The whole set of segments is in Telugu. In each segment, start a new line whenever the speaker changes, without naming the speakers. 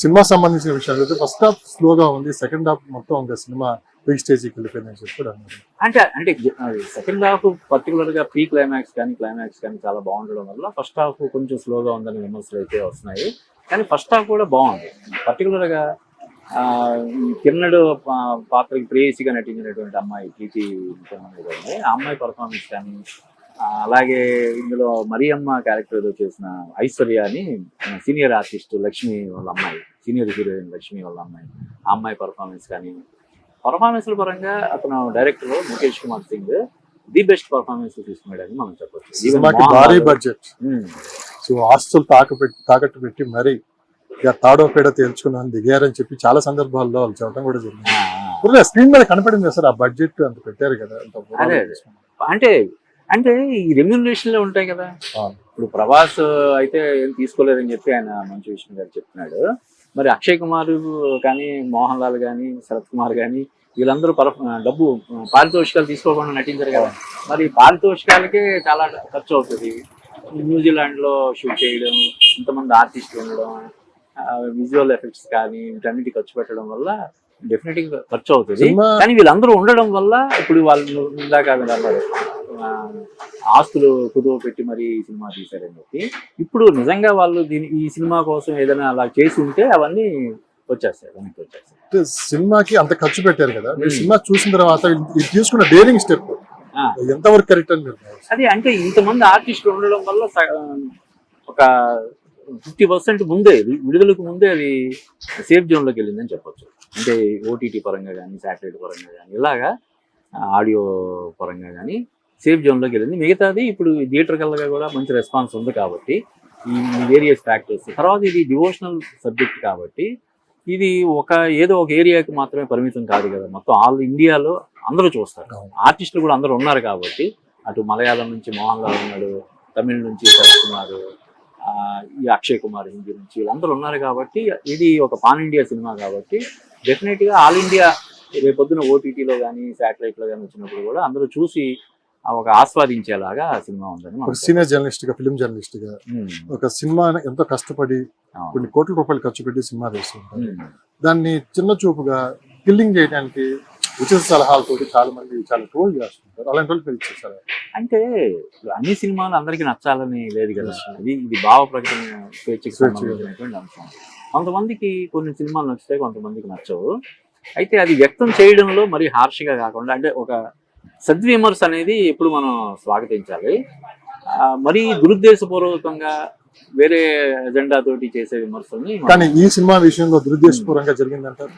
సినిమా సంబంధించిన విషయాలు అయితే ఫస్ట్ హాఫ్ స్లోగా ఉంది, సెకండ్ హాఫ్ మొత్తం ఇంకా సినిమా పీక్ స్టేజ్కి వెళ్ళిపోయిందని చెప్పి కూడా అన్నారు.
అంటే సెకండ్ హాఫ్ పర్టికులర్ గా ప్రీ క్లైమాక్స్ కానీ చాలా బాగుండడం వల్ల ఫస్ట్ హాఫ్ కొంచెం స్లోగా ఉందని విమర్శలు అయితే వస్తున్నాయి. కానీ ఫస్ట్ హాఫ్ కూడా బాగుంది. పర్టికులర్ గా కిరణుడు పాత్రకి ప్రేయసిగా నటించినటువంటి అమ్మాయి కీర్తి ఆ అమ్మాయి పర్ఫార్మెన్స్ కానీ, అలాగే ఇందులో మరియమ్మ క్యారెక్టర్ ఏదో చేసిన ఐశ్వర్య అని సీనియర్ ఆర్టిస్ట్ లక్ష్మి వాళ్ళ అమ్మాయి, సీనియర్ హీరోయిన్ లక్ష్మి వాళ్ళ అమ్మాయి, ఆ అమ్మాయి పర్ఫార్మెన్స్ కానీ, పర్ఫార్మెన్స్ల పరంగా అతను director Mukesh Kumar Singh the best performance తీసుకున్నాడని మనం చెప్పొచ్చు.
భారీ బడ్జెట్, సో ఆస్తులు తాకట్టు పెట్టి మరీ ఇక తాడో పేడ తేల్చుకున్నాను దిగారని చెప్పి చాలా సందర్భాల్లో వాళ్ళు చెప్పడం కూడా జరిగింది. స్క్రీన్ మీద కనపడింది సార్, ఆ బడ్జెట్ అంత పెట్టారు కదా.
అదే అంటే ఈ రెమ్యూనరేషన్లే ఉంటాయి కదా. ఇప్పుడు ప్రభాస్ అయితే ఏం తీసుకోలేదని చెప్పి ఆయన మంచు విష్ణు గారు చెప్తున్నాడు. మరి అక్షయ్ కుమార్ కానీ, మోహన్ లాల్ కానీ, శరత్ కుమార్ కానీ వీళ్ళందరూ డబ్బు పారితోషికాలు తీసుకోకుండా నటించారు కదా. మరి పారితోషికాలకే చాలా ఖర్చు అవుతుంది. న్యూజిలాండ్ లో షూట్ చేయడం, ఇంతమంది ఆర్టిస్టులు ఉండడం, విజువల్ ఎఫెక్ట్స్ కానీ వీటన్నిటి ఖర్చు పెట్టడం వల్ల డెఫినెట్ గా ఖర్చు అవుతుంది. కానీ వీళ్ళందరూ ఉండడం వల్ల ఇప్పుడు వాళ్ళు ఇందాక అన్నారు ఆస్తులు కుదువ పెట్టి మరి ఈ సినిమా తీశారని చెప్పి. ఇప్పుడు నిజంగా వాళ్ళు ఈ సినిమా కోసం ఏదైనా అలా చేసి ఉంటే అవన్నీ వచ్చేస్తాయి, వెనక్కి వచ్చేస్తాయి.
సినిమాకి అంత ఖర్చు పెట్టారు కదా, సినిమా చూసిన తర్వాత తీసుకున్న డేరింగ్ స్టెప్ ఎంతవరకు కరెక్ట్ అని
అది అంటే ఇంతమంది ఆర్టిస్టులు ఉండడం వల్ల ఒక 50% ముందే విడుదలకు ముందే అది సేఫ్ జోన్ లోకి వెళ్ళిందని చెప్పొచ్చు. అంటే ఓటీటీ పరంగా కానీ, శాటిలైట్ పరంగా కానీ, ఇలాగా ఆడియో పరంగా కానీ సేఫ్ జోన్ లోకి వెళ్ళింది. మిగతాది ఇప్పుడు థియేటర్ కల్లా కూడా మంచి రెస్పాన్స్ ఉంది కాబట్టి ఈ వేరియస్ ఫ్యాక్టర్స్. తర్వాత ఇది డివోషనల్ సబ్జెక్ట్ కాబట్టి ఇది ఏదో ఒక ఏరియాకి మాత్రమే పరిమితం కాదు కదా, మొత్తం ఆల్ ఇండియాలో అందరూ చూస్తారు. ఆర్టిస్టులు కూడా అందరూ ఉన్నారు కాబట్టి, అటు మలయాళం నుంచి మోహన్ లాల్ ఉన్నాడు, తమిళ నుంచి శరత్ కుమార్, ఈ అక్షయ్ కుమార్ హిందీ నుంచి వీళ్ళందరూ ఉన్నారు కాబట్టి ఇది ఒక పాన్ ఇండియా సినిమా కాబట్టి డెఫినెట్ గా ఆల్ ఇండియా రేపొద్దున ఓటీటీలో కానీ శాటిలైట్ లో కానీ వచ్చినప్పుడు కూడా అందరూ చూసి ఒక ఆస్వాదించేలాగా సినిమా ఉందని.
సీనియర్ జర్నలిస్ట్ గా, ఫిల్మ్ జర్నలిస్ట్ గా ఒక సినిమా ఎంతో కష్టపడి కొన్ని కోట్ల రూపాయలు ఖర్చు పెట్టి సినిమా వేస్తుంటారు. దాన్ని చిన్న చూపుగా కిల్లింగ్ చేయడానికి ఉచిత సలహాలతో చాలా మంది చాలా ట్రోల్ చేస్తుంటారు. అలాంటి వాళ్ళు మీరు ఇచ్చేసారు.
అంటే అన్ని సినిమాలు అందరికీ నచ్చాలని లేదు కదా. ఇది భావ ప్రకటన స్వేచ్ఛకి సంబంధించినటువంటి అంశం. కొంతమందికి కొన్ని సినిమాలు నచ్చుతాయి, కొంతమందికి నచ్చవు. అయితే అది వ్యక్తం చేయడంలో మరి హార్ష్గా కాకుండా, అంటే ఒక సద్విమర్శ అనేది ఎప్పుడు మనం స్వాగతించాలి. మరి దురుద్దేశపూర్వకంగా వేరే ఎజెండా తోటి చేసే విమర్శల్ని.
కానీ ఈ సినిమా విషయంలో దురుద్దేశపూర్వకంగా జరిగిందంటారు?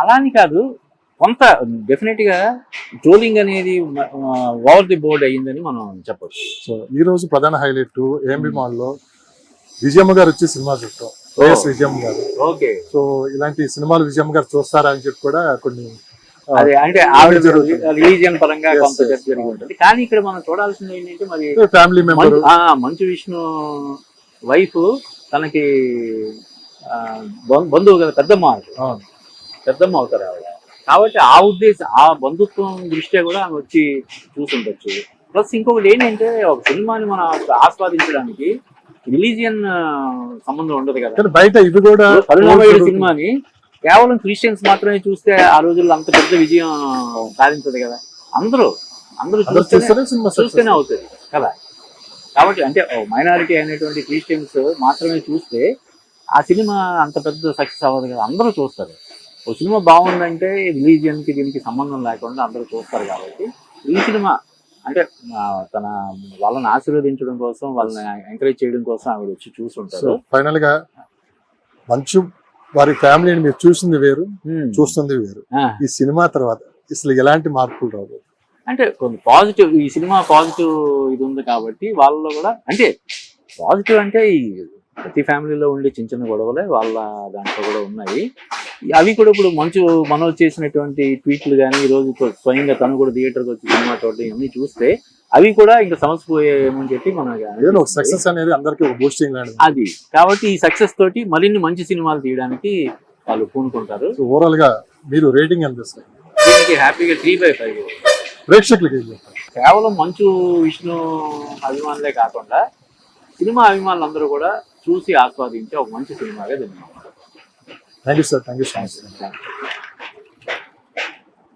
అలాని కాదు, కొంత డెఫినెట్ గా ట్రోలింగ్ అనేది ఓవర్ ది బోర్డ్ అయ్యిందని మనం చెప్పొచ్చు.
సో ఈ రోజు ప్రధాన హైలైట్ ఏఎంబి మాల్ లో విజయమ్మ గారు వచ్చి సినిమా చూస్తాం, వైఎస్ విజయమ్మ గారు.
ఓకే,
సో ఇలాంటి సినిమాలు విజయమ్మ గారు చూస్తారా అని చెప్పి కూడా కొన్ని
అదే అంటే ఆవిడ రిలీజియన్ పరంగా కొంత జరిగి ఉంటుంది. కానీ ఇక్కడ మనం చూడాల్సింది ఏంటంటే మరి
family member
Manchu Vishnu wife తనకి బంధువు కదా, పెద్దమ్మ అవుతారు ఆవిడ. కాబట్టి ఆ బంధుత్వం దృష్ట్యా కూడా ఆమె వచ్చి చూసుండొచ్చు. ప్లస్ ఇంకొకటి ఏంటంటే ఒక సినిమాని మనం ఆస్వాదించడానికి రిలీజియన్ సంబంధం ఉండదు కదా.
బయట ఇది కూడా
కరుణామయుడు సినిమాని కేవలం క్రిస్టియన్స్ మాత్రమే చూస్తే ఆ రోజుల్లో అంత పెద్ద విజయం సాధించదు కదా. అందరూ చూస్తేనే అవుతుంది కదా. కాబట్టి అంటే మైనారిటీ అనేటువంటి క్రిస్టియన్స్ మాత్రమే చూస్తే ఆ సినిమా అంత పెద్ద సక్సెస్ అవ్వదు కదా. అందరూ చూస్తారు. ఒక సినిమా బాగుందంటే రిలీజియన్కి దీనికి సంబంధం లేకుండా అందరూ చూస్తారు. కాబట్టి ఈ సినిమా అంటే వాళ్ళని ఆశీర్వదించడం కోసం, వాళ్ళని ఎంకరేజ్ చేయడం కోసం ఆవిడ వచ్చి చూస్తుంటారు.
ఫైనల్ గా మంచు వారి ఫ్యామిలీని మీరు చూసింది వేరు, చూస్తుంది వేరు. ఈ సినిమా తర్వాత అసలు ఎలాంటి మార్పులు రావు
అంటే కొన్ని పాజిటివ్, ఈ సినిమా పాజిటివ్ ఇది ఉంది కాబట్టి వాళ్ళలో కూడా, అంటే పాజిటివ్ అంటే ఈ ప్రతి ఫ్యామిలీలో ఉండే చిన్న చిన్న గొడవలే వాళ్ళ దాంట్లో కూడా ఉన్నాయి. అవి కూడా ఇప్పుడు మనోజ్ చేసినటువంటి ట్వీట్లు కానీ, ఈ రోజు స్వయంగా తను కూడా థియేటర్కి వచ్చి సినిమా చూడడం ఇవన్నీ చూస్తే అవి కూడా ఇంకా సమస్యపోయేమని చెప్పి మనం
సక్సెస్ అనేది అందరికీ ఒక బూస్టింగ్
అది. కాబట్టి ఈ సక్సెస్ తోటి మరిన్ని మంచి సినిమాలు తీయడానికి వాళ్ళు పూనుకుంటారు.
ఓవరాల్ గా మీరు రేటింగ్ ఎంత ఇస్తారు?
దీనికి హ్యాపీగా 3/5
ప్రేక్షకులకి.
కేవలం మంచు విష్ణు అభిమానులే కాకుండా సినిమా అభిమానులందరూ కూడా చూసి ఆస్వాదించే ఒక మంచి సినిమాగా దీన్ని
thank you sir, thank you so much.